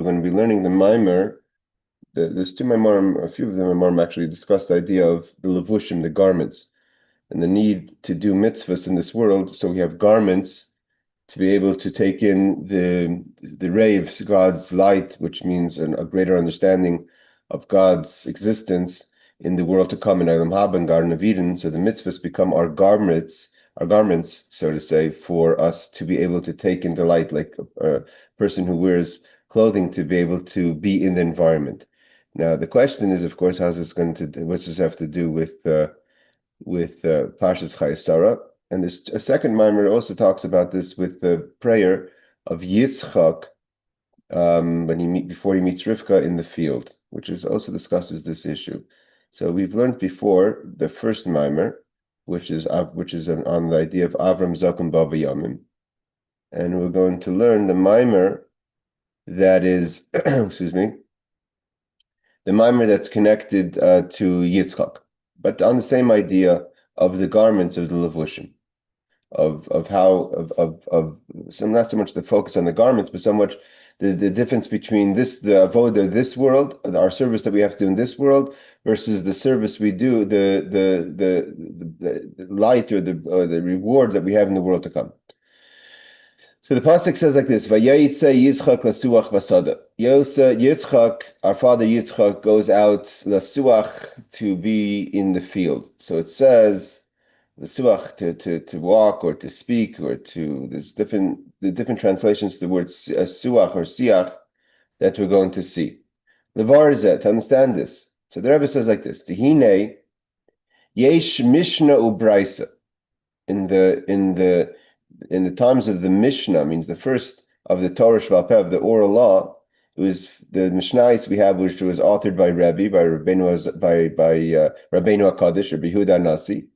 We're going to be learning the Maamar. There's two Maamarim, a few of the Maamarim actually discuss the idea of the levushim, the garments, and the need to do mitzvahs in this world. So we have garments to be able to take in the ray of God's light, which means a greater understanding of God's existence in the world to come in Olam Haba and Garden of Eden. So the mitzvahs become our garments, so to say, for us to be able to take in the light, like a person who wears clothing to be able to be in the environment. Now the question is, of course, how's this going to do? What's this have to do with Parshas Chayei Sarah? And this a second Maamar also talks about this with the prayer of Yitzchak before he meets Rivka in the field, which is also discusses this issue. So we've learned before the first Maamar, which is on the idea of Avram Zaken Bava Yamim, and we're going to learn the Maamar that is, excuse me, the Maamar that's connected to Yitzchak, but on the same idea of the garments of the levushim, of so not so much the focus on the garments, but so much the difference between the avodah this world, our service that we have to do in this world, versus the service we do, the light or the reward that we have in the world to come. So the pasuk says like this: Vayayitze Yitzchak lasuach basada. Yitzchak, our father Yitzchak, goes out lasuach to be in the field. So it says lasuach to walk or to speak or to. There's different translations to the word suach or siach that we're going to see. Levarzeh, to understand this. So the Rebbe says like this: Tehine yesh mishnah ubraisa. In the times of the Mishnah, means the first of the Torah Sheba'al Peh, of the oral law, it was the Mishnayos we have, which was authored by Rebbe, by Rabbeinu HaKadosh, Rabbi Yehuda Nasi,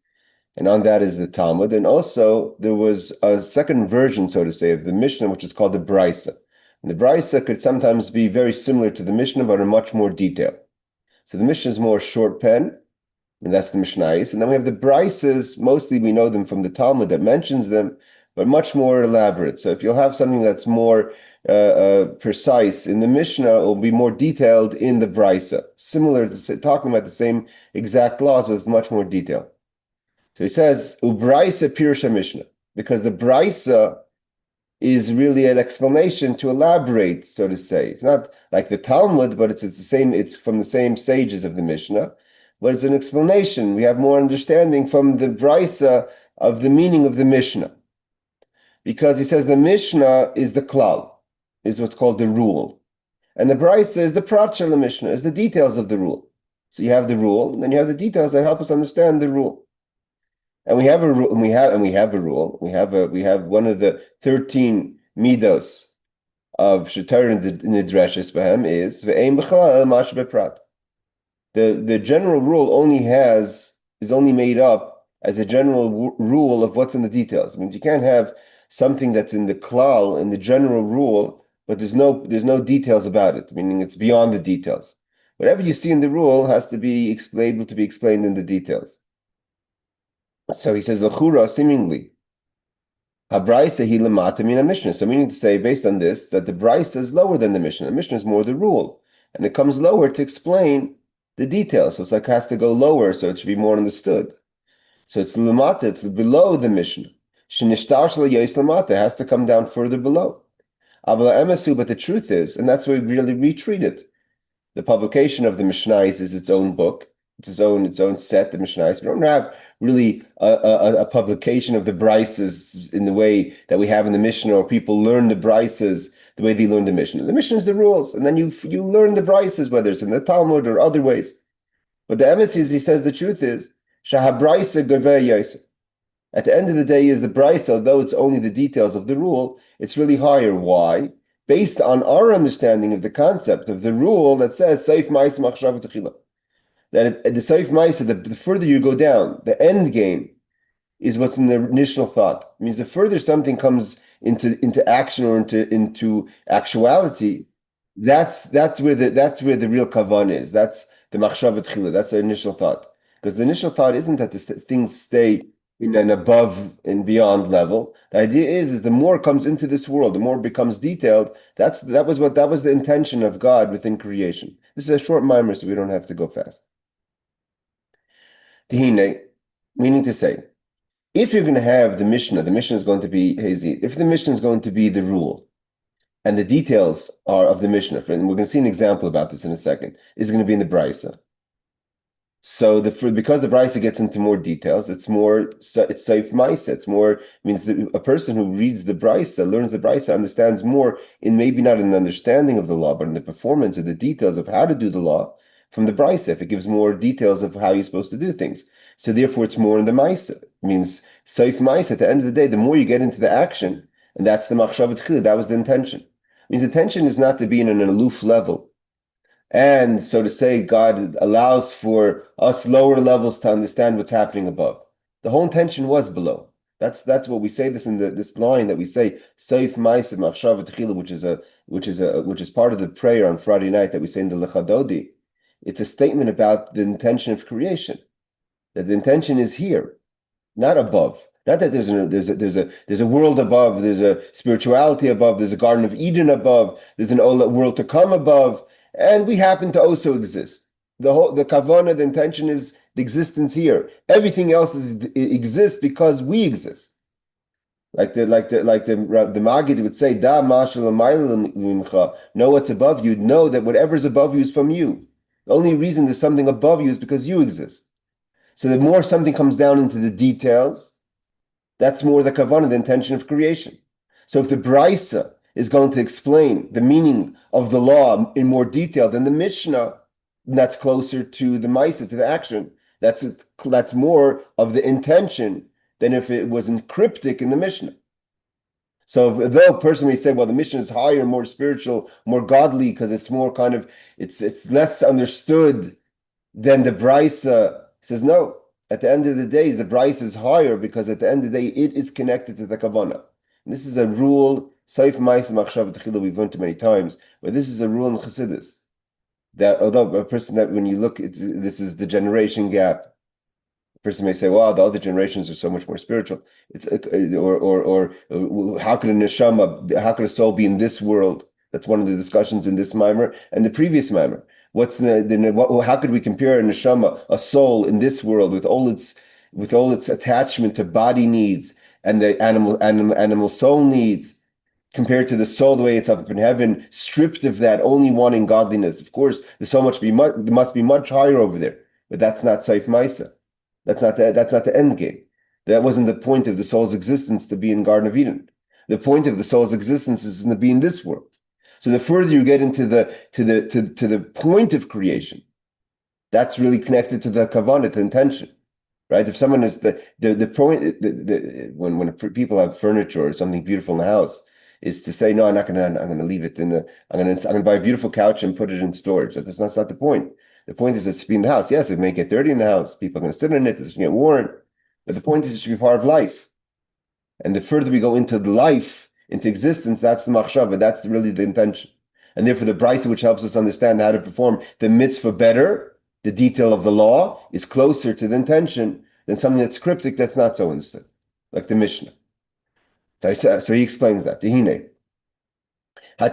and on that is the Talmud. And also there was a second version, so to say, of the Mishnah, which is called the Brisa. And the Brisa could sometimes be very similar to the Mishnah, but in much more detail. So the Mishnah is more short pen, and that's the Mishnayos. And then we have the Brisas, mostly we know them from the Talmud that mentions them, but much more elaborate. So if you'll have something that's more precise in the Mishnah, it will be more detailed in the Brisa, similar to talking about the same exact laws with much more detail. So he says, Ubraisa Pirusha Mishnah, because the Brisa is really an explanation to elaborate, so to say. It's not like the Talmud, but it's from the same sages of the Mishnah, but it's an explanation. We have more understanding from the Brisa of the meaning of the Mishnah. Because he says the Mishnah is the klal, is what's called the rule. And the Brisa is the prat shel Mishnah, is the details of the rule. So you have the rule, and then you have the details that help us understand the rule. And we have a rule, we have a rule. We have one of the 13 midos of Shetar in the Dreshes Bahem is ve'ein b'chalal el mash beprat. The general rule is only made up as a general rule of what's in the details. It means you can't have something that's in the klal, in the general rule, but there's no details about it, meaning it's beyond the details. Whatever you see in the rule has to be able to be explained in the details. So he says, l'chura, seemingly, habraisa hi lamata min Mishnah. So meaning to say, based on this, that the brisa is lower than the Mishnah. The Mishnah is more the rule, and it comes lower to explain the details. So it's like it has to go lower, so it should be more understood. So it's lamata, it's below the Mishnah. It has to come down further below. But the truth is, and that's why we really retreat it. The publication of the Mishnayos is its own book. It's its own set, the Mishnayos. We don't have really a publication of the Brisas in the way that we have in the Mishnah, or people learn the Brisas the way they learn the Mishnah. The Mishnah is the rules, and then you learn the Brisas, whether it's in the Talmud or other ways. But the emes is, he says, the truth is, Shahabraisa Gaveh Yosef. At the end of the day, is the Brisa, although it's only the details of the rule, it's really higher. Why? Based on our understanding of the concept of the rule that says Seif Ma'is Machshav Techila. That the Seif Ma'is, the further you go down, the end game is what's in the initial thought. It means the further something comes into action or into actuality, that's where the real kavan is. That's the Machshav Techila. That's the initial thought. Because the initial thought isn't that things stay in an above and beyond level. The idea is the more comes into this world, the more it becomes detailed. That was the intention of God within creation. This is a short mimer, so we don't have to go fast. Tehine, meaning to say, if you're going to have the Mishnah is going to be hazy. If the Mishnah is going to be the rule, and the details are of the Mishnah, and we're going to see an example about this in a second, is going to be in the Brisa. So because the Brisa gets into more details, it's safe Maisa. It's more means that a person who reads the Brisa, learns the Brisa, understands more in maybe not in the understanding of the law, but in the performance of the details of how to do the law from the Brisa. If it gives more details of how you're supposed to do things, so therefore it's more in the Maisa. It means safe Maisa. At the end of the day, the more you get into the action, and that's the Machshavat Chila. That was the intention. It means the intention is not to be in an aloof level. And so to say, God allows for us lower levels to understand what's happening above. The whole intention was below. That's what we say this in this line that we say, Seif Ma'aseh Machshava Techila, which is part of the prayer on Friday night that we say in the Lechadodi. It's a statement about the intention of creation. That the intention is here, not above. Not that there's a world above, there's a spirituality above, there's a Garden of Eden above, there's an world to come above, and we happen to also exist. The kavana, the intention is the existence here. Everything else exists because we exist. Like the Maggid would say, Da mashal know what's above you. Know that whatever's above you is from you. The only reason there's something above you is because you exist. So the more something comes down into the details, that's more the kavanah, the intention of creation. So if the Brisa is going to explain the meaning of the law in more detail than the Mishnah, that's closer to the Maisa, to the action. That's more of the intention than if it was cryptic in the Mishnah. So though a person may say, well, the Mishnah is higher, more spiritual, more godly, because it's more kind of, it's less understood than the Brisa. Says no. At the end of the day, the Brisa is higher because at the end of the day, it is connected to the Kavanah. And this is a rule, Saif Ma'aseh Machshav Techila, we've learned it many times, but this is a rule in Chassidus. That although a person that when you look at this is the generation gap, a person may say, "Wow, the other generations are so much more spiritual." It's or how could a neshama, how could a soul be in this world? That's one of the discussions in this mimer and the previous mimer. How could we compare a neshama, a soul in this world with all its attachment to body needs and the animal soul needs, compared to the soul the way it's up in heaven, stripped of that, only wanting godliness? Of course, there must be much higher over there, but that's not Saif Maisa. That's not the end game. That wasn't the point of the soul's existence to be in Garden of Eden. The point of the soul's existence is to be in this world. So the further you get into the point of creation, that's really connected to the kavanah, the intention, right? If someone is the point, when people have furniture or something beautiful in the house, is to say, no, I'm gonna leave it I'm gonna buy a beautiful couch and put it in storage. That's not the point. The point is it's to be in the house. Yes, it may get dirty in the house. People are going to sit in it. It's going to get worn. But the point is it should be part of life. And the further we go into the life, into existence, that's the machshava. That's really the intention. And therefore the Brisa, which helps us understand how to perform the mitzvah better, the detail of the law, is closer to the intention than something that's cryptic that's not so understood, like the Mishnah. So he explains that. Tehine. The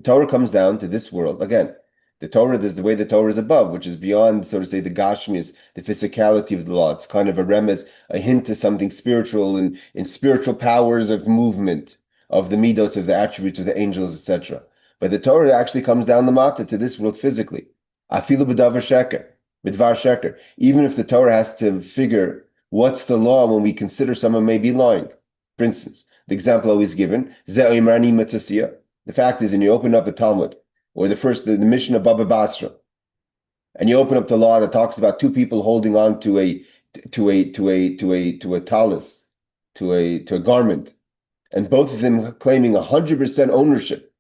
Torah comes down to this world. Again, the Torah, there's the way the Torah is above, which is beyond, so to say, the gashmius, the physicality of the law. It's kind of a remez, a hint to something spiritual and in spiritual powers of movement, of the midos, of the attributes of the angels, etc. But the Torah actually comes down the mata to this world physically. Afilu b'davar sheker, b'dvar sheker. Even if the Torah has to figure what's the law when we consider someone may be lying. For instance, the example always given, the fact is, when you open up a Talmud, or the Mishnah of Baba Basra, and you open up the law that talks about two people holding on to a talus, to a garment, and both of them claiming 100% ownership.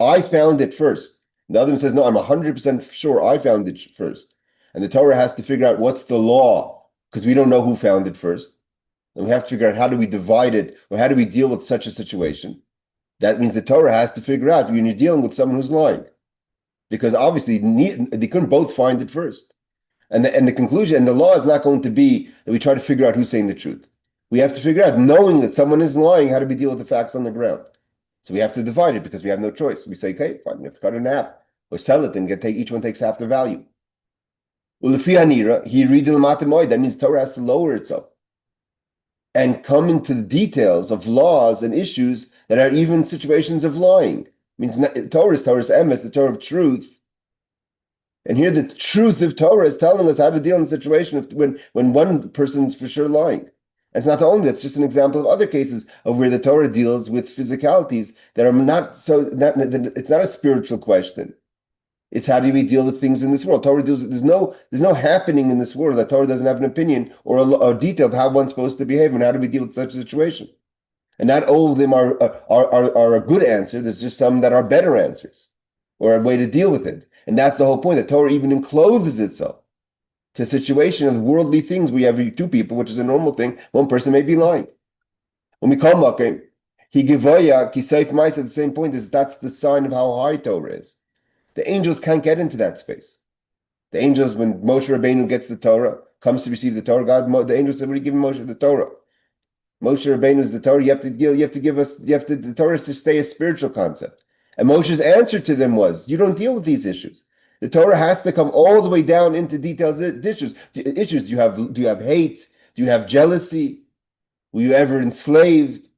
I found it first. The other one says, no, I'm 100% sure I found it first. And the Torah has to figure out what's the law, because we don't know who found it first. And we have to figure out how do we divide it, or how do we deal with such a situation. That means the Torah has to figure out when you're dealing with someone who's lying. Because obviously they couldn't both find it first. And the conclusion, and the law is not going to be that we try to figure out who's saying the truth. We have to figure out, knowing that someone is lying, how do we deal with the facts on the ground? So we have to divide it because we have no choice. We say, okay, fine, we have to cut it in half or sell it and each one takes half the value. That means Torah has to lower itself and come into the details of laws and issues that are even situations of lying. It means Torah's emes, the Torah of truth. And here the truth of Torah is telling us how to deal in a situation when one person's for sure lying. And it's not only that's just an example of other cases of where the Torah deals with physicalities that are it's not a spiritual question. It's how do we deal with things in this world. Torah deals. There's no happening in this world that Torah doesn't have an opinion or a detail of how one's supposed to behave and how do we deal with such a situation. And not all of them are a good answer. There's just some that are better answers or a way to deal with it. And that's the whole point. That Torah even encloses itself to a situation of worldly things where you have two people, which is a normal thing. One person may be lying. When we come back, he givoya kisayf ma'is at the same point is that's the sign of how high Torah is. The angels can't get into that space. The angels, when Moshe Rabbeinu gets the Torah, comes to receive the Torah, the angels said, "What are you giving Moshe the Torah?" Moshe Rabbeinu is the Torah. The Torah is to stay a spiritual concept. And Moshe's answer to them was, "You don't deal with these issues. The Torah has to come all the way down into detailed issues. Do you have hate? Do you have jealousy? Were you ever enslaved?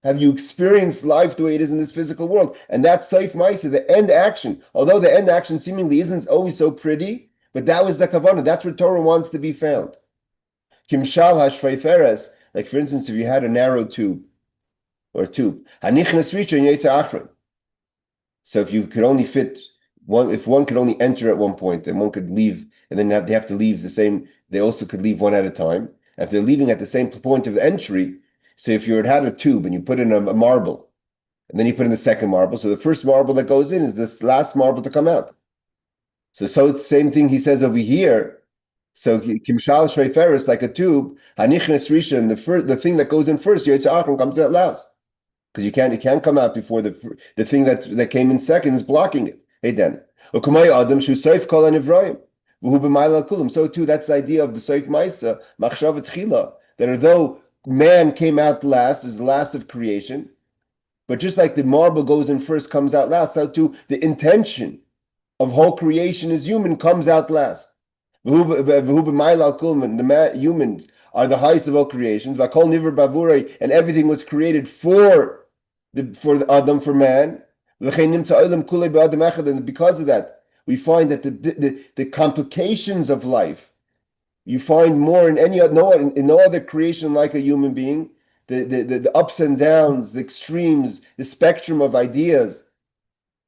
Have you experienced life the way it is in this physical world?" And that's Saif Maisa, the end action. Although the end action seemingly isn't always so pretty, but that was the kavanah. That's where Torah wants to be found. Kimshal hashveiferes, like for instance, if you had a narrow tube, hanichnas rishon yetsa achron. So if you could only fit one, if one could only enter at one point, and one could leave, and then they have to leave the same. They also could leave one at a time. If they're leaving at the same point of entry. So if you had a tube and you put in a marble, and then you put in the second marble, so the first marble that goes in is this last marble to come out. So it's the same thing he says over here. So kimshal shreiferis, like a tube, hanichnes rishon, the thing that goes in first, yetsa achron, comes out last, because it can't come out before the thing that came in second is blocking it. Hey Dan, adam shu soif kol hanivraim v'hu b'mayla kulam. So too, that's the idea of the soif ma'isa machshav tchila, that although man came out last, is the last of creation. But just like the marble goes in first, comes out last, so too the intention of whole creation as human comes out last. The humans are the highest of all creations. And everything was created for the Adam, for man. And because of that, we find that the complications of life, you find more in no other creation like a human being. The ups and downs, the extremes, the spectrum of ideas,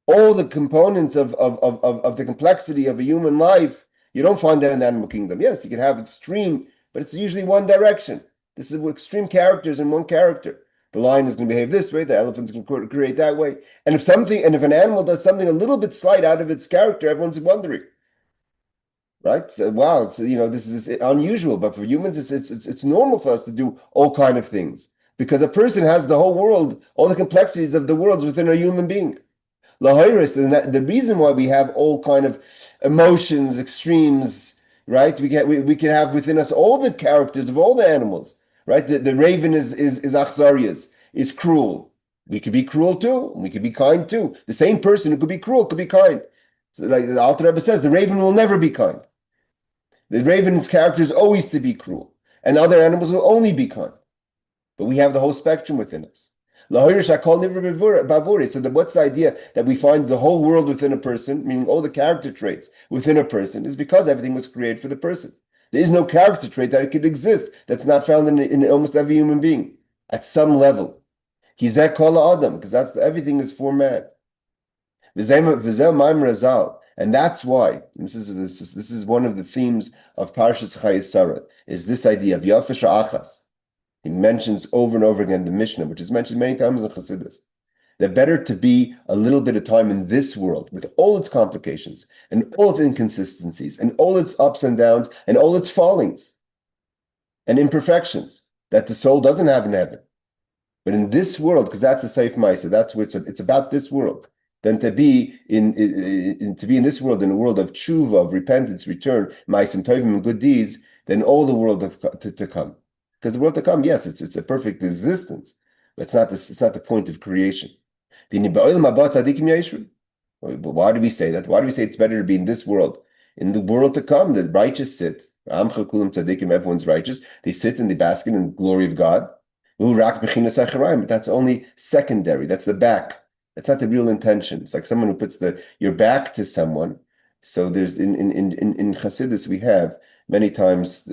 all the components of the complexity of a human life, you don't find that in the animal kingdom. Yes, you can have extreme, but it's usually one direction. This is extreme characters in one character. The lion is going to behave this way, the elephant's going to create that way. And if an animal does something a little bit slight out of its character, everyone's wondering. Right? So, wow, this is unusual, but for humans, it's normal for us to do all kind of things because a person has the whole world, all the complexities of the worlds within a human being. Lahiris, and the reason why we have all kind of emotions, extremes, right? We can have within us all the characters of all the animals, right? The raven is achzarias, is cruel. We could be cruel too, and we could be kind too. The same person who could be cruel could be kind. So like the Alter Rebbe says, the raven will never be kind. The raven's character is always to be cruel, and other animals will only be kind. But we have the whole spectrum within us. So what's the idea that we find the whole world within a person, meaning all the character traits within a person, is because everything was created for the person. There is no character trait that could exist that's not found in almost every human being at some level. Hizek kol adam, because everything is for man. And that's why this is one of the themes of Parshas Chayei Sarah, is this idea of Yafesh Achas. He mentions over and over again the Mishnah, which is mentioned many times in Chassidus, that better to be a little bit of time in this world with all its complications and all its inconsistencies and all its ups and downs and all its fallings and imperfections that the soul doesn't have in heaven. But in this world, because that's a safe ma'isa, that's where it's about this world. than to be in this world, in a world of tshuva, of repentance, return, ma'asim tovim, and good deeds, than all the world to come. Because the world to come, yes, it's a perfect existence, but it's not the point of creation. But why do we say that? Why do we say it's better to be in this world? In the world to come, the righteous sit. Everyone's righteous. They sit and they bask in the glory of God. But that's only secondary. That's the back. That's not the real intention. It's like someone who puts your back to someone. So there's in Chassidus we have many times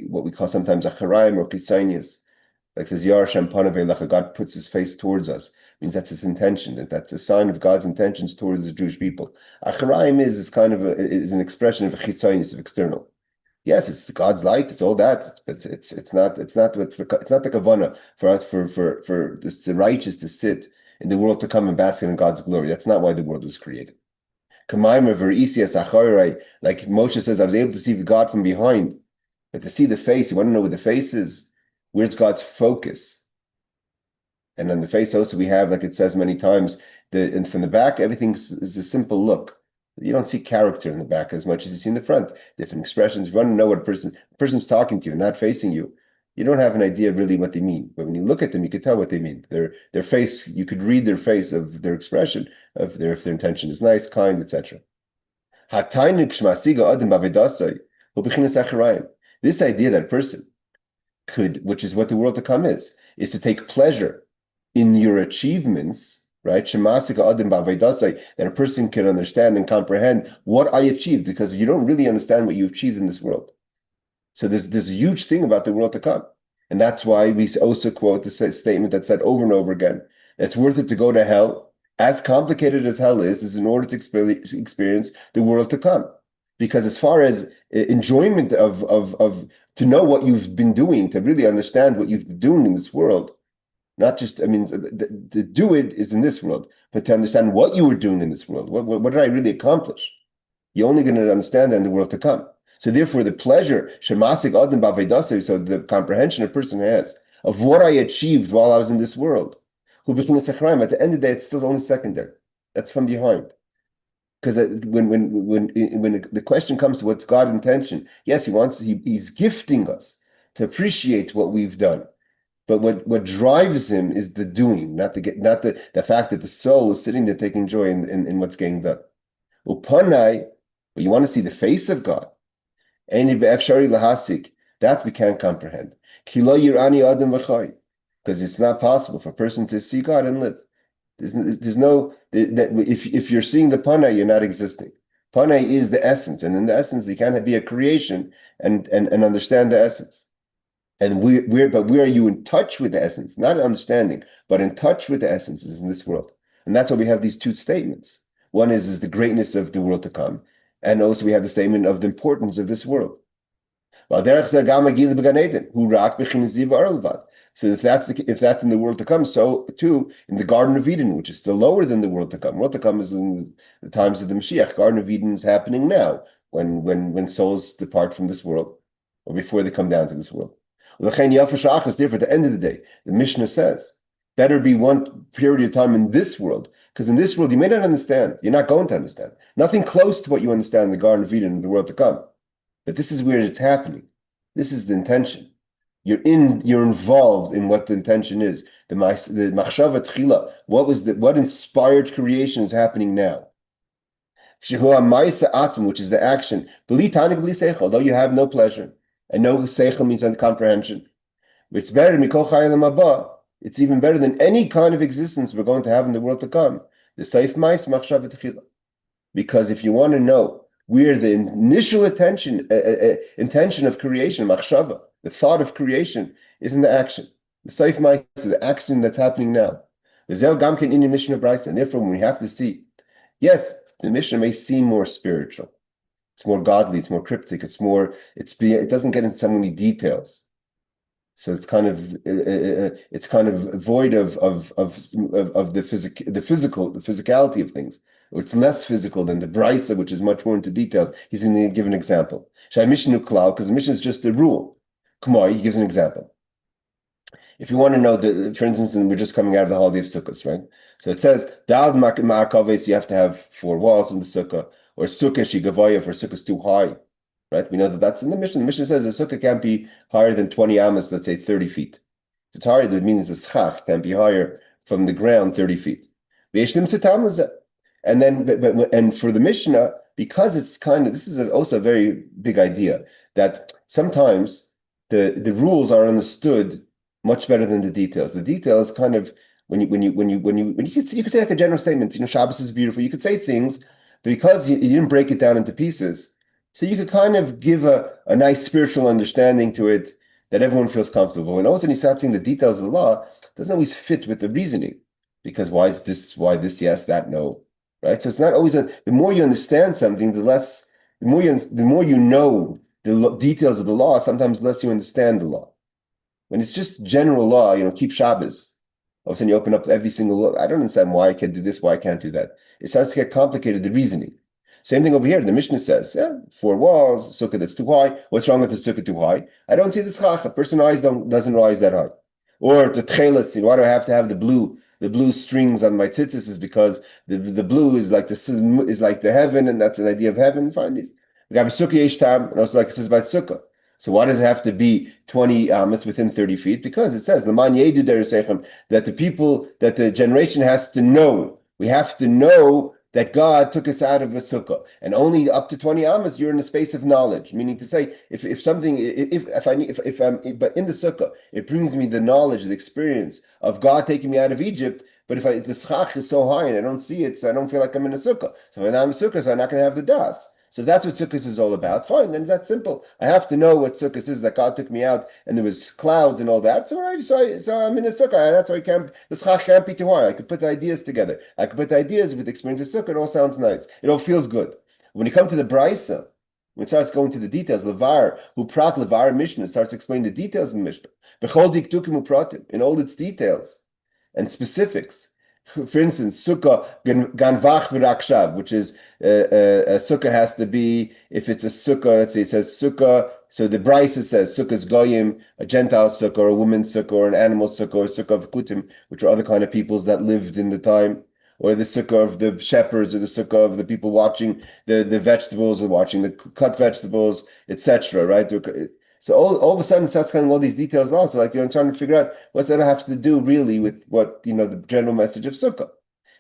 what we call sometimes acharayim or kitzanias. Like says Yar Shem Panav, God puts his face towards us. Means that's his intention. That's a sign of God's intentions towards the Jewish people. Acharayim is kind of is an expression of a chitzanius, of external. Yes, it's God's light. It's all that. It's not the kavanah for us for the righteous to sit in the world to come and bask in God's glory. That's not why the world was created. Like Moshe says, I was able to see God from behind, but to see the face, you want to know what the face is? Where's God's focus? And on the face also we have, like it says many times, and from the back, everything is a simple look. You don't see character in the back as much as you see in the front. Different expressions. If you want to know what a person's talking to you, not facing you, you don't have an idea really what they mean. But when you look at them, you can tell what they mean. Their face, you could read their face of their expression, if their intention is nice, kind, etc. This idea that a person could, which is what the world to come is to take pleasure in your achievements, right? That a person can understand and comprehend what I achieved, because you don't really understand what you achieved in this world. So there's a huge thing about the world to come. And that's why we also quote the statement that said over and over again, it's worth it to go to hell, as complicated as hell is in order to experience the world to come. Because as far as enjoyment of to know what you've been doing, to really understand what you've been doing in this world, not just, to do it is in this world, but to understand what you were doing in this world. What did I really accomplish? You're only going to understand that in the world to come. So therefore, the pleasure, shemasik adam ba'avedasei, so the comprehension a person has of what I achieved while I was in this world, at the end of the day, it's still only secondary. That's from behind. Because when the question comes to what's God's intention, yes, he's gifting us to appreciate what we've done. But what drives him is the doing, not the fact that the soul is sitting there taking joy in what's getting done. Upanai, but you want to see the face of God. That we can't comprehend. Because it's not possible for a person to see God and live. There's no if you're seeing the panai, you're not existing. Panai is the essence, and in the essence, they can't be a creation and understand the essence. And where are you in touch with the essence? Not understanding, but in touch with the essence is in this world. And that's why we have these two statements. One is the greatness of the world to come, and also we have the statement of the importance of this world. So if that's in the world to come, so too in the Garden of Eden, which is still lower than the world to come. World to come is in the times of the Mashiach. Garden of Eden is happening now, when souls depart from this world, or before they come down to this world. Therefore, at the end of the day, the Mishnah says, better be one period of time in this world, because in this world you may not understand. You're not going to understand. Nothing close to what you understand in the Garden of Eden in the world to come. But this is where it's happening. This is the intention. You're involved in what the intention is. The machshava tchila. What inspired creation is happening now? Which is the action. Although you have no pleasure. And no seichel means comprehension. It's better mikol chayim haba. It's even better than any kind of existence we're going to have in the world to come. The seif mais machshava tchila. Because if you want to know where the initial intention of creation, machshava, the thought of creation, is in the action. The seif mais, the action that's happening now. And therefore, when we have to see, yes, the Mishnah may seem more spiritual. It's more godly. It's more cryptic. It doesn't get into so many details. So it's kind of void of the physicality of things. It's less physical than the Brisa, which is much more into details. He's going to give an example. Because the Mishnah is just the rule. Kumai, he gives an example. If you want to know for instance, and we're just coming out of the holiday of Sukkot, right? So it says, Dal Ma'akaves, you have to have 4 walls in the Sukkah, or Sukkah Shigavaya for Sukkah is too high, right? We know that that's in the Mishnah. The Mishnah says a Sukkah can't be higher than 20 amas, let's say 30 feet. If it's higher, that means the schach can't be higher from the ground 30 feet. And then, and for the Mishnah, because it's kind of, this is also a very big idea, that sometimes the rules are understood much better than the details. The details kind of when you could say like a general statement, Shabbos is beautiful. You could say things, but because you didn't break it down into pieces, so you could kind of give a nice spiritual understanding to it that everyone feels comfortable. And all of a sudden you start seeing the details of the law, it doesn't always fit with the reasoning. Because why this yes, that no, right? So it's not always the more you understand something, the more you know the details of the law, sometimes less you understand the law. When it's just general law, keep Shabbos. All of a sudden you open up every single law. I don't understand why I can do this, why I can't do that. It starts to get complicated, the reasoning. Same thing over here. The Mishnah says, 4 walls, sukkah that's too high. What's wrong with the sukkah too high? I don't see the schach. A person's eyes doesn't rise that high. Or the tchelas, why do I have to have the blue strings on my tzitzis is because the blue is like the heaven, and that's an idea of heaven. Find these. We have a sukkah yesh tam, and also like it says about sukkah. So why does it have to be 20 amas within 30 feet? Because it says that the generation has to know. We have to know that God took us out of a sukkah, and only up to 20 amas you're in a space of knowledge. Meaning to say, but in the sukkah, it brings me the knowledge, the experience of God taking me out of Egypt. But if the schach is so high and I don't see it, so I don't feel like I'm in a sukkah. So if I'm in a sukkah, so I'm not going to have the das. So if that's what Sukkot is all about, fine, then that's simple. I have to know what Sukkot is, that God took me out and there was clouds and all that. So I'm in a Sukkah. That's why the schach can't be too high. I could put the ideas together. I could put the ideas with the experience of Sukkah. It all sounds nice. It all feels good. When you come to the Brisa, when it starts going to the details, Levar, who prat Levar Mishnah, starts explaining the details in the Mishnah. Bechol diktukim upratim, in all its details and specifics. For instance, sukkah ganvach v'rakshav, which is a sukkah has to be, if it's a sukkah, let's say it says sukkah, so the Brisa says sukkah's goyim, a Gentile sukkah, or a woman's sukkah, or an animal sukkah, or sukkah of kutim, which are other kind of peoples that lived in the time, or the sukkah of the shepherds, or the sukkah of the people watching the vegetables, or watching the cut vegetables, etc. Right? So all of a sudden it starts coming all these details now. So I'm trying to figure out what's that have to do really with what, the general message of Sukkah.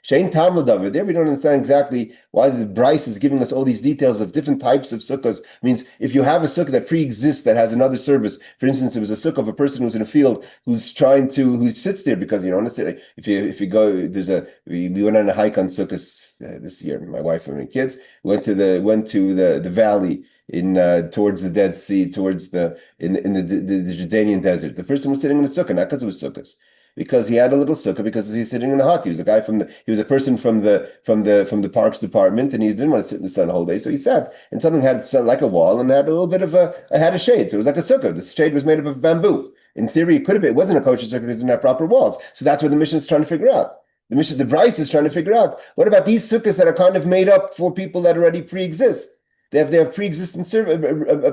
Shein Talmud over there, we don't understand exactly why the Bryce is giving us all these details of different types of sukkahs. Means if you have a sukkah that pre-exists, that has another service, for instance, it was a sukkah of a person who's in a field who sits there because, honestly, if you go, we went on a hike on sukkahs this year, my wife and my kids, went to the valley towards the Dead Sea, towards the Jordanian desert. The person was sitting in a sukkah, not because it was sukkahs, because he had a little sukkah, because he's sitting in a hut. He was a person from the parks department, and he didn't want to sit in the sun the whole day, so he sat, and something had like a wall, and had a little bit of had a shade, so it was like a sukkah. The shade was made up of bamboo. In theory, it could have been. It wasn't a kosher sukkah because it didn't have proper walls. So that's what the mission is trying to figure out. The Bryce is trying to figure out, what about these sukkahs that are kind of made up for people that already pre-exist? They have pre-existing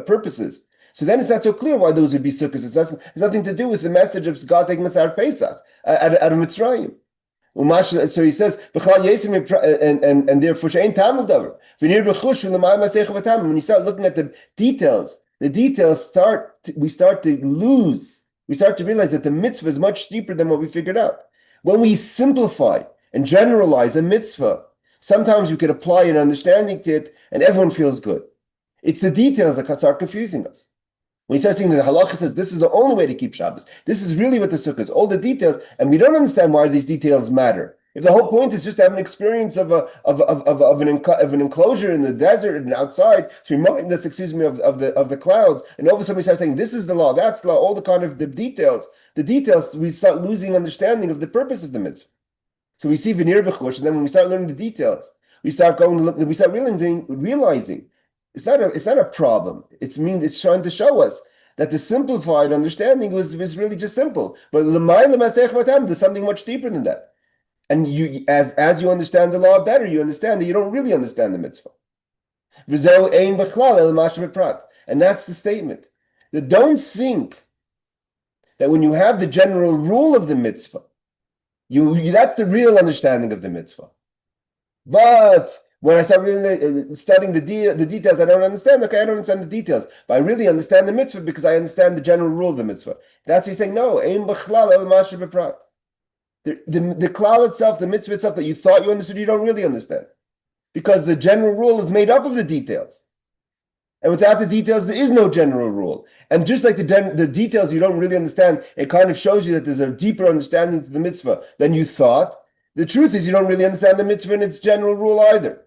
purposes. So then it's not so clear why those would be sukkahs. It's nothing to do with the message of God taking us out of Pesach, out of Mitzrayim. So he says, and therefore, when you start looking at the details we start to lose. We start to realize that the mitzvah is much deeper than what we figured out. When we simplify and generalize a mitzvah, sometimes we could apply an understanding to it, and everyone feels good. It's the details that start confusing us. When you start seeing that the halacha says this is the only way to keep Shabbos, this is really what the sukkah is, all the details, and we don't understand why these details matter. If the whole point is just to have an experience of an enclosure in the desert and outside, to remind us, of the clouds, and all of a sudden we start saying this is the law, that's the law, all the kind of the details, we start losing understanding of the purpose of the mitzvah. So we see veneer b'chush, and then when we start learning the details, we start realizing it's not a problem. It's trying to show us that the simplified understanding was really just simple. But there's something much deeper than that. And as you understand the law better, you understand that you don't really understand the mitzvah. And that's the statement. That don't think that when you have the general rule of the mitzvah, that's the real understanding of the mitzvah. But when I start really studying the details, I don't understand. Okay, I don't understand the details, but I really understand the mitzvah because I understand the general rule of the mitzvah. That's what he's saying. No, ein b'chlal el masher b'prat. The klal itself, the mitzvah itself that you thought you understood, you don't really understand, because the general rule is made up of the details. And without the details, there is no general rule. And just like the details you don't really understand, it kind of shows you that there's a deeper understanding to the mitzvah than you thought. The truth is you don't really understand the mitzvah and its general rule either.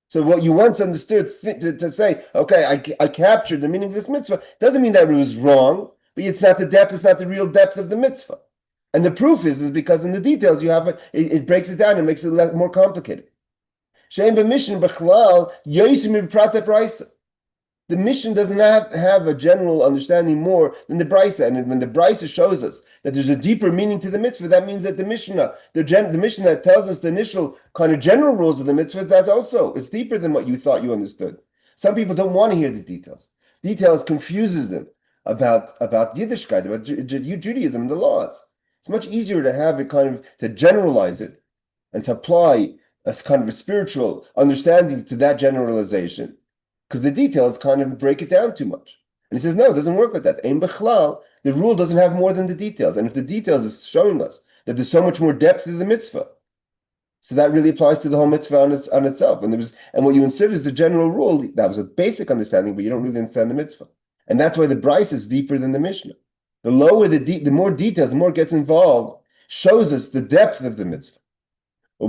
So what you once understood to say, okay, I captured the meaning of this mitzvah, doesn't mean that it was wrong, but it's not the depth, it's not the real depth of the mitzvah. And the proof is because in the details you have it breaks it down and makes it more complicated. Shein b'mishin b'chlal yosim b'prat brisa. The mission doesn't have a general understanding more than the brisa, and when the brisa shows us that there's a deeper meaning to the mitzvah, that means that the Mishnah that tells us the initial kind of general rules of the mitzvah, that also it's deeper than what you thought you understood. Some people don't want to hear the details. Details confuses them about Yiddishkeit, about Judaism and the laws. It's much easier to have it to generalize it and to apply a kind of a spiritual understanding to that generalization, because the details kind of break it down too much. And he says, no, it doesn't work like that. Ein b'chlal, the rule doesn't have more than the details. And if the details is showing us that there's so much more depth to the mitzvah, so that really applies to the whole mitzvah on itself. And what you insert is the general rule. That was a basic understanding, but you don't really understand the mitzvah. And that's why the Bryce is deeper than the Mishnah. The lower the more details, the more it gets involved, shows us the depth of the mitzvah. So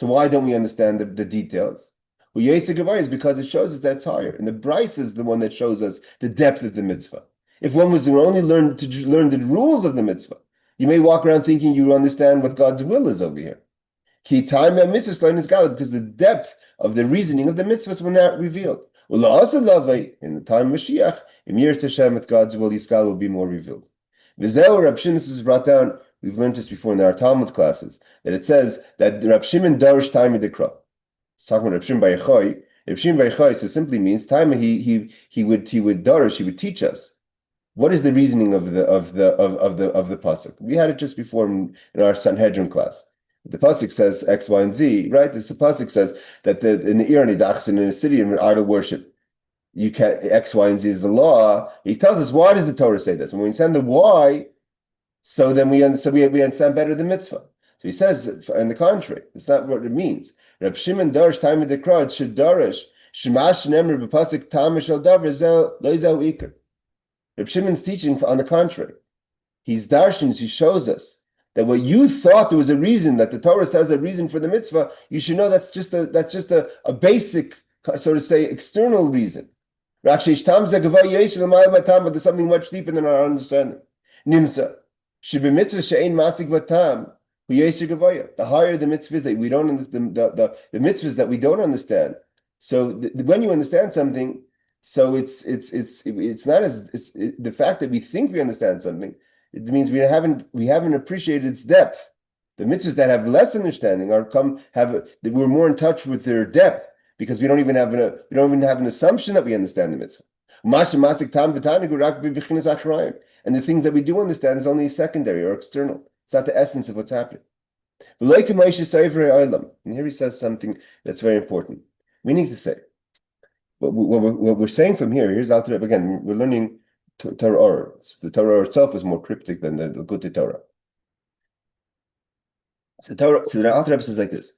why don't we understand the details? Is because it shows us that's higher. And the Bryce is the one that shows us the depth of the mitzvah. If one was to only learn the rules of the mitzvah, you may walk around thinking you understand what God's will is over here. Because the depth of the reasoning of the mitzvahs were not revealed. In the time of Mashiach, with God's will, Yisrael will be more revealed. This is brought down. We've learned this before in our Talmud classes, that it says that Rab Shimon darish time Mikra. It's talking about Rab Shimon Bar Yochai. Rab Shimon Bar Yochai, so simply means time he would darish, he would teach us. What is the reasoning of the pasuk? We had it just before in our Sanhedrin class. The pasuk says X, Y, and Z, right? The pasuk says that in the Iran in a city of idol worship, you can't X, Y, and Z is the law. He tells us, why does the Torah say this? When we understand the why, so then we understand better the mitzvah. So he says, on the contrary, it's not what it means. Rab Shimon darish time of the crowd should darish shemash nemer b'pasuk tamish al davar zel loizau ikar. Rab Shimon's teaching, on the contrary, he's darshins. He shows us that what you thought there was a reason, that the Torah says a reason for the mitzvah, you should know that's just a basic, so to say, external reason. But there's something much deeper than our understanding. Nimsa. The higher the mitzvahs that we don't understand, the mitzvahs that we don't understand. So when you understand something, so it's not the fact that we think we understand something. It means we haven't appreciated its depth. The mitzvahs that have less understanding we're more in touch with their depth because we don't even have an assumption that we understand the mitzvah. And the things that we do understand is only secondary or external. It's not the essence of what's happening. And here he says something that's very important. We need to say, what we're saying from here's Alter Rebbe again. We're learning Torah Or. The Torah Or itself is more cryptic than the Likutei Torah. So the Alter Rebbe says like this: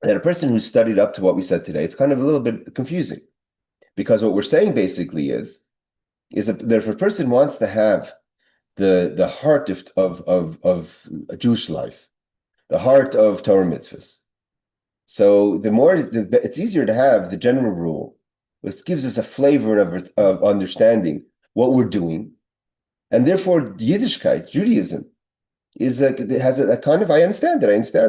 that a person who's studied up to what we said today, it's kind of a little bit confusing, because what we're saying basically is that if a person wants to have the heart of a Jewish life, the heart of Torah mitzvahs, so it's easier to have the general rule, which gives us a flavor of understanding what we're doing, and therefore Yiddishkeit, Judaism, has a kind of, I understand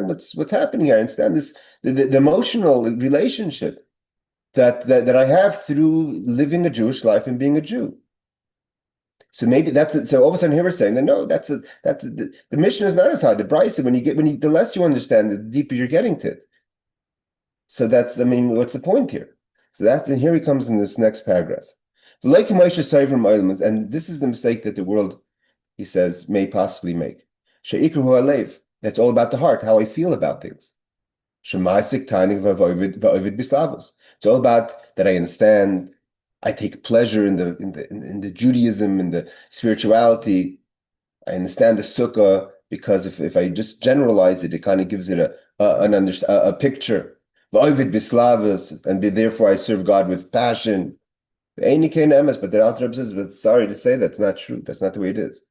what's happening here. I understand this the emotional relationship that I have through living a Jewish life and being a Jew. So maybe that's it. So all of a sudden here we're saying that no, the mission is not as high. The brisa, the less you understand, the deeper you're getting to it. So what's the point here? So and here he comes in this next paragraph. And this is the mistake that the world, he says, may possibly make. That's all about the heart, how I feel about things. It's all about that I understand. I take pleasure in the Judaism, in the spirituality. I understand the sukkah because if I just generalize it, it kind of gives it a picture. And therefore I serve God with passion. But the Alter Rebbe says, but sorry to say that's not true. That's not the way it is.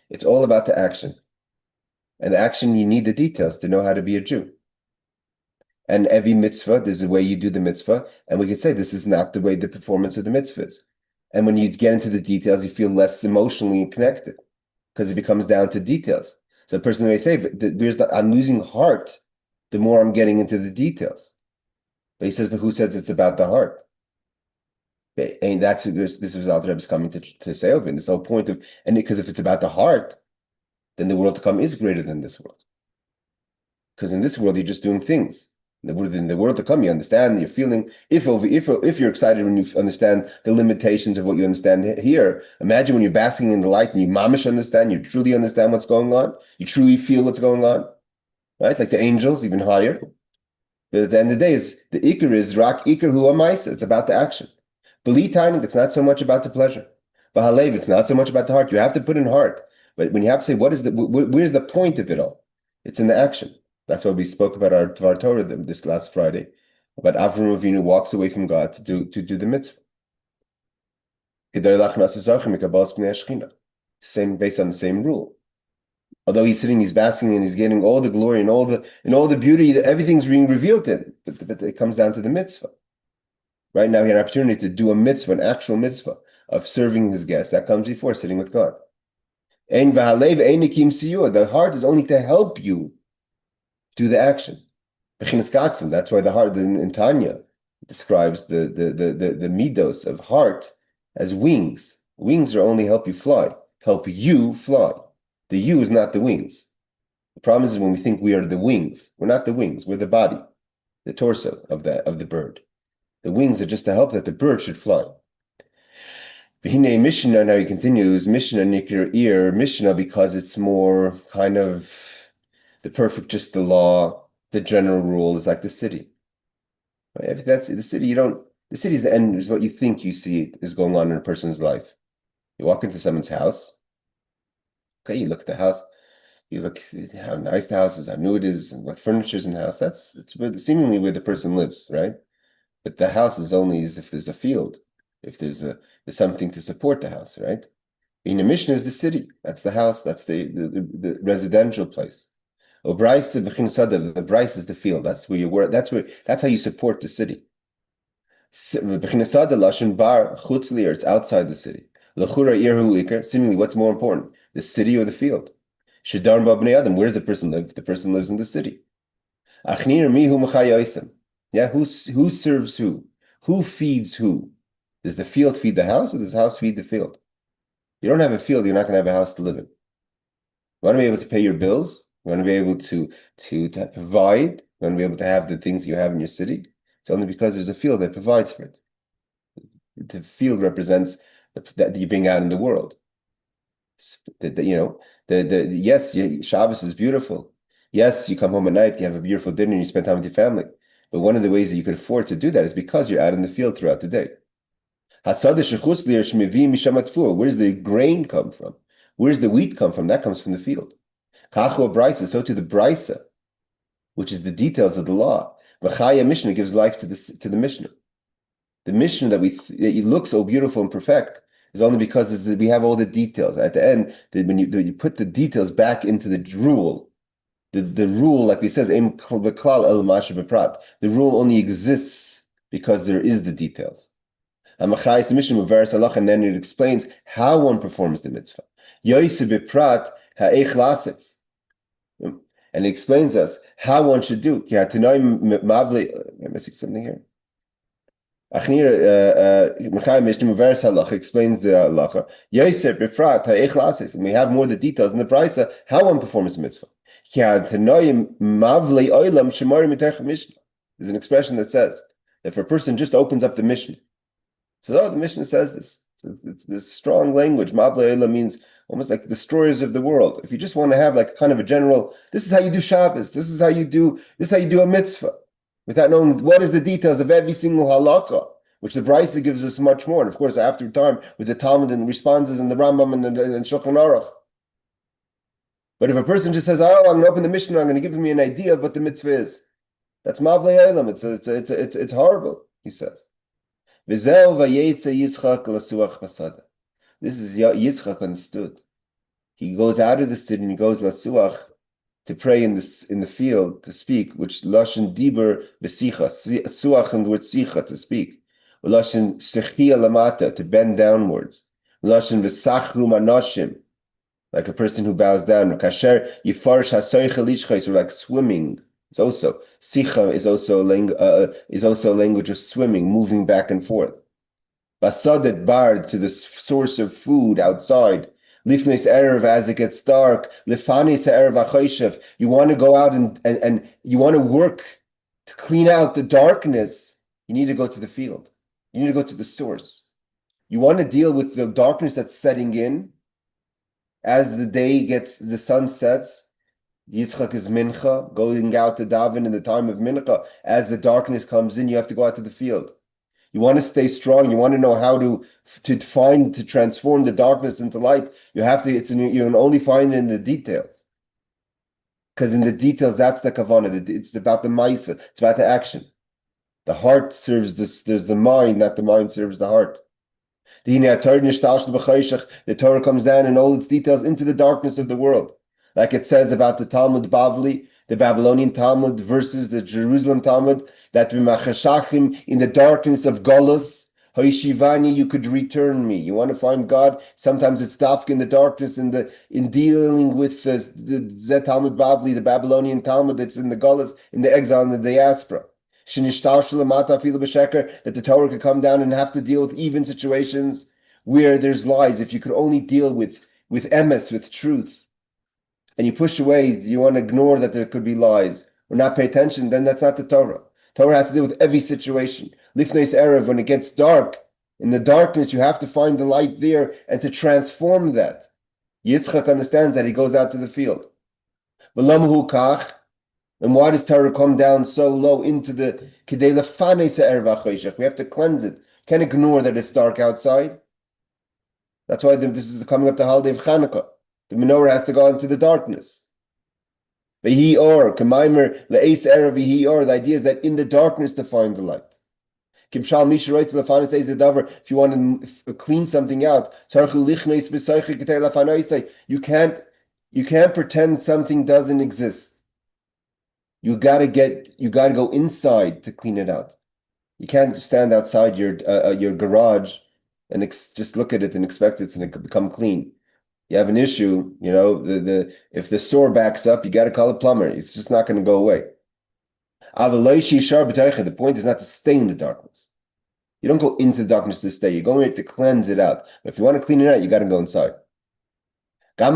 It's all about the action. And the action, you need the details to know how to be a Jew. And every mitzvah, there's a way you do the mitzvah. And we could say this is not the way the performance of the mitzvah is. And when you get into the details, you feel less emotionally connected because it becomes down to details. So a person may say, I'm losing heart the more I'm getting into the details. But he says, but who says it's about the heart? And this is what Alter Rebbe is coming to say over. And this whole point of, and because if it's about the heart, then the world to come is greater than this world. Because in this world, you're just doing things. In the world to come, you understand, you're feeling, if you're excited when you understand the limitations of what you understand here, imagine when you're basking in the light and you mamish understand, you truly understand what's going on, you truly feel what's going on, right? Like the angels, even higher. But at the end of the day, the ikar is rak ikar hu amaisa. It's about the action. Beli tainik, it's not so much about the pleasure. Bahalev, it's not so much about the heart. You have to put in heart. But when you have to say, where's the point of it all? It's in the action. That's why we spoke about our Torah this last Friday, about Avram Avinu walks away from God to do the mitzvah. Same, based on the same rule. Although he's basking and he's getting all the glory and all the beauty, everything's being revealed to him. But it comes down to the mitzvah. Right now, he had an opportunity to do a mitzvah, an actual mitzvah of serving his guests. That comes before sitting with God. The heart is only to help you do the action. That's why the heart in Tanya describes the midos of heart as wings. Wings are only help you fly. The you is not the wings. The problem is when we think we are the wings. We're not the wings. We're the body, the torso of the bird. The wings are just to help that the bird should fly. Mishnah, now he continues, Mishnah Nikir ear, Mishnah because it's more kind of the perfect, just the law, the general rule is like the city. Right? If that's the city, the city is the end, is what you think you see is going on in a person's life. You walk into someone's house, okay, you look at the house, you look how nice the house is, how new it is, and what furniture is in the house. It's seemingly where the person lives, right? But the house is only as if there's a field, if there's something to support the house, right? In the Mishnah is the city. That's the house. That's the residential place. The Bryce is the field. That's where you work. That's how you support the city. It's outside the city. Seemingly, what's more important, the city or the field? Where does the person live? The person lives in the city. Yeah, who serves who? Who feeds who? Does the field feed the house, or does the house feed the field? You don't have a field, you're not going to have a house to live in. You want to be able to pay your bills. You want to be able to provide. You want to be able to have the things you have in your city. It's only because there's a field that provides for it. The field represents that you bring out in the world. Yes, Shabbos is beautiful. Yes, you come home at night, you have a beautiful dinner, and you spend time with your family. But one of the ways that you could afford to do that is because you're out in the field throughout the day. Where's the grain come from? Where's the wheat come from? That comes from the field. So to the Brisa, which is the details of the law. Mishnah gives life to the Mishnah. The Mishnah that it looks so beautiful and perfect is only because we have all the details. At the end, when you put the details back into the rule, the rule, like we says, the rule only exists because there is the details. And then it explains how one performs the mitzvah. And it explains us how one should do. Am I missing something here? Explains the halacha. And we have more the details in the brisa how one performs the mitzvah. There's an expression that says that if a person just opens up the Mishnah So the Mishnah says this. It's this strong language. Mavla means almost like destroyers of the world. If you just want to have like kind of a general, this is how you do Shabbos, this is how you do a mitzvah, without knowing what is the details of every single halacha, which the Brisa gives us much more. And of course, after time with the Talmud and the responses and the Rambam and Shulchan Aruch. But if a person just says, "Oh, I'm going to open the Mishnah, I'm going to give me an idea of what the mitzvah is," that's Mavlei Olam. It's horrible. He says. This is Yitzchak understood. He goes out of the city and he goes lasuach to pray in the field to speak, which lashon diber v'sicha, suach and the word sicha to speak, lashon sechia lamata to bend downwards, lashon v'sachru manashim, like a person who bows down. Kasher yifarish hasoichel ishchais, or like swimming. It's also sicha is also a language of swimming, moving back and forth. Basadet bard, to the source of food outside. Lifnes erev, as it gets dark. Lifanis erev achoyshev. You want to go out and you want to work to clean out the darkness. You need to go to the field. You need to go to the source. You want to deal with the darkness that's setting in as the sun sets. Yitzchak is mincha, going out to daven in the time of mincha. As the darkness comes in, you have to go out to the field. You want to stay strong. You want to know how to transform the darkness into light. You can only find it in the details. Because in the details, that's the kavanah. It's about the ma'isa. It's about the action. The heart serves this. There's the mind, not the mind serves the heart. The Torah comes down in all its details into the darkness of the world. Like it says about the Talmud Bavli, the Babylonian Talmud versus the Jerusalem Talmud, that in the darkness of Golus, Hoishivani, you could return me. You want to find God? Sometimes it's dafka in the darkness, in dealing with the Talmud Bavli, the Babylonian Talmud that's in the Golus, in the exile, in the diaspora. That the Torah could come down and have to deal with even situations where there's lies. If you could only deal with emes, with truth, and you push away, you want to ignore that there could be lies or not pay attention, then that's not the Torah. Torah has to deal with every situation. Lifnei erev, when it gets dark, in the darkness, you have to find the light there and to transform that. Yitzchak understands that. He goes out to the field. And why does Torah come down so low into the Kidei lefanes erev achoshech? We have to cleanse it. Can't ignore that it's dark outside. That's why this is coming up the holiday of Chanukah. The menorah has to go into the darkness. Vihi or, Kamaimer, Le'es Erev Vihi or, the idea is that in the darkness to find the light. Kimshal Misharoitz Lefana says the davar, if you want to clean something out, you can't pretend something doesn't exist. You gotta go inside to clean it out. You can't stand outside your garage and just look at it and expect it to become clean. You have an issue, if the sore backs up, you got to call a plumber. It's just not going to go away. The point is not to stay in the darkness. You don't go into the darkness to stay. You're going to cleanse it out. But if you want to clean it out, you got to go inside. And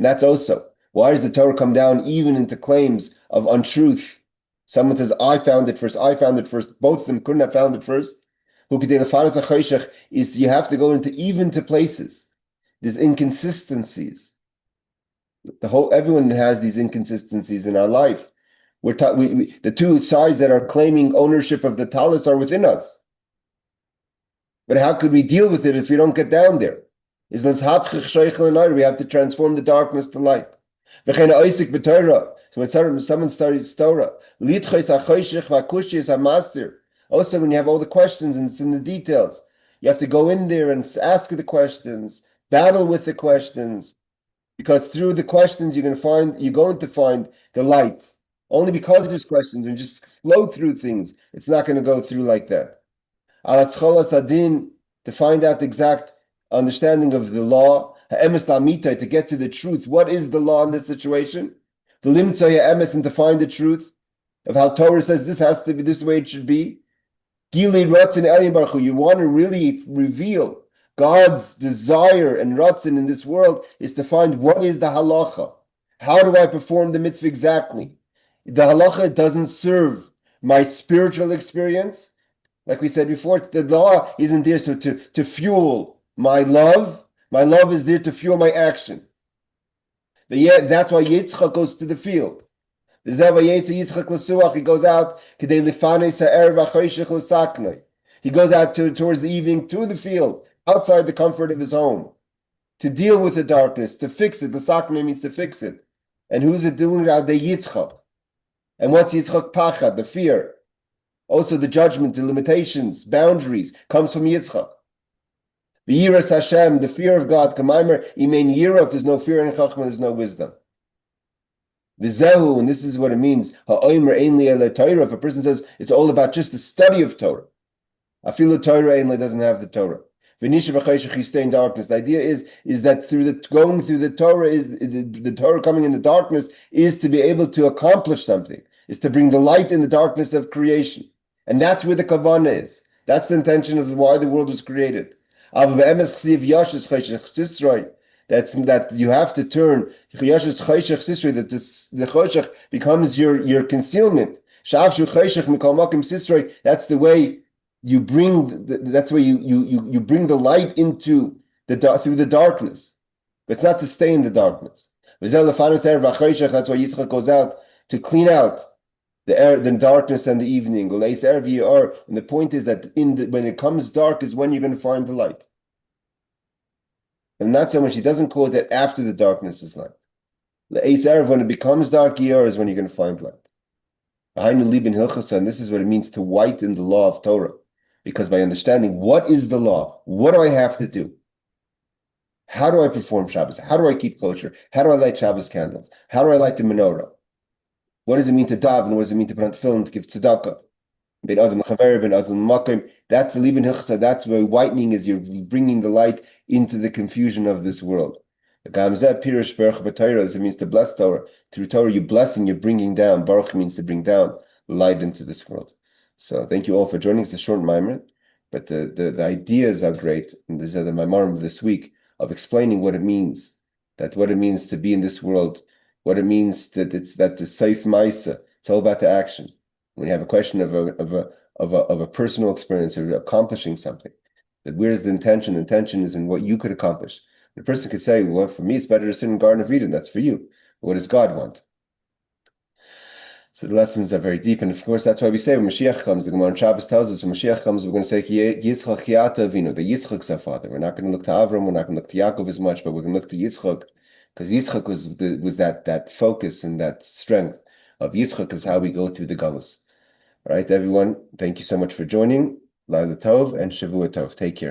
that's also, why does the Torah come down even into claims of untruth? Someone says, I found it first. Both of them couldn't have found it first. Is you have to go into places. There's inconsistencies. Everyone has these inconsistencies in our life. The two sides that are claiming ownership of the talis are within us. But how could we deal with it if we don't get down there? We have to transform the darkness to light. So when someone studies Torah, also, when you have all the questions and it's in the details, you have to go in there and ask the questions, battle with the questions, because through the questions you're going to find the light. Only because there's questions and just flow through things, it's not going to go through like that. Alas cholas adin, to find out the exact understanding of the law, ha'emes la'amitai, to get to the truth. What is the law in this situation? The limtzah ha'emes, and to find the truth of how Torah says this has to be this way it should be. You want to really reveal God's desire and ratzin in this world is to find what is the halacha. How do I perform the mitzvah exactly? The halacha doesn't serve my spiritual experience. Like we said before, the law isn't there so to fuel my love. My love is there to fuel my action. But yeah, that's why Yitzchak goes to the field. He goes out. He goes out towards the evening to the field, outside the comfort of his home, to deal with the darkness, to fix it. The saknei means to fix it. And who's it doing now? The Yitzchak. And what's Yitzchak pachad? The fear. Also the judgment, the limitations, boundaries, comes from Yitzchak. The Yiras Hashem, the fear of God. Maamar, imein yira, if there's no fear in Chachma, there's no wisdom. V'zehu, and this is what it means. Ha'omer ein li ele Torah. If a person says it's all about just the study of Torah, afilu Torah ein li doesn't have the Torah. V'nisha v'chayshach, you stay in darkness. The idea is that going through the Torah is the Torah coming in the darkness is to be able to accomplish something, is to bring the light in the darkness of creation, and that's where the kavanah is. That's the intention of why the world was created. That's that you have to turn that the choshech becomes your concealment. That's the way you bring. That's where you bring the light into through the darkness. But it's not to stay in the darkness. That's why Yitzchak goes out to clean out the darkness and the evening. And the point is that when it comes dark is when you're going to find the light. And not so much, he doesn't quote that after the darkness is light. When it becomes dark, is when you're going to find light. And this is what it means to whiten the law of Torah. Because by understanding what is the law, what do I have to do? How do I perform Shabbos? How do I keep kosher? How do I light Shabbos candles? How do I light the menorah? What does it mean to daven? What does it mean to put on tefillin, to give tzedakah? That's the Libin Hilchasa. That's where whitening is. You're bringing the light into the confusion of this world. This means to bless Torah. Through Torah, you're blessing, you're bringing down. Baruch means to bring down light into this world. So thank you all for joining. It's a short Maamar, but the ideas are great. And these are the Maamar of this week of explaining what it means to be in this world, what it means that the Seif Maisa. It's all about the action. When you have a question of a personal experience or accomplishing something, that where's the intention? The intention is in what you could accomplish. The person could say, well, for me, it's better to sit in the Garden of Eden. That's for you. But what does God want? So the lessons are very deep. And of course, that's why we say when Mashiach comes, the Gemara on Shabbos tells us when Mashiach comes, we're going to say, Yitzchak Chiata Avinu, the Yitzchak's our father. We're not going to look to Avram, we're not going to look to Yaakov as much, but we're going to look to Yitzchak, because Yitzchak was that focus and that strength of Yitzchak is how we go through the Galus. All right, everyone, thank you so much for joining. Laila Tov and Shavua Tov. Take care.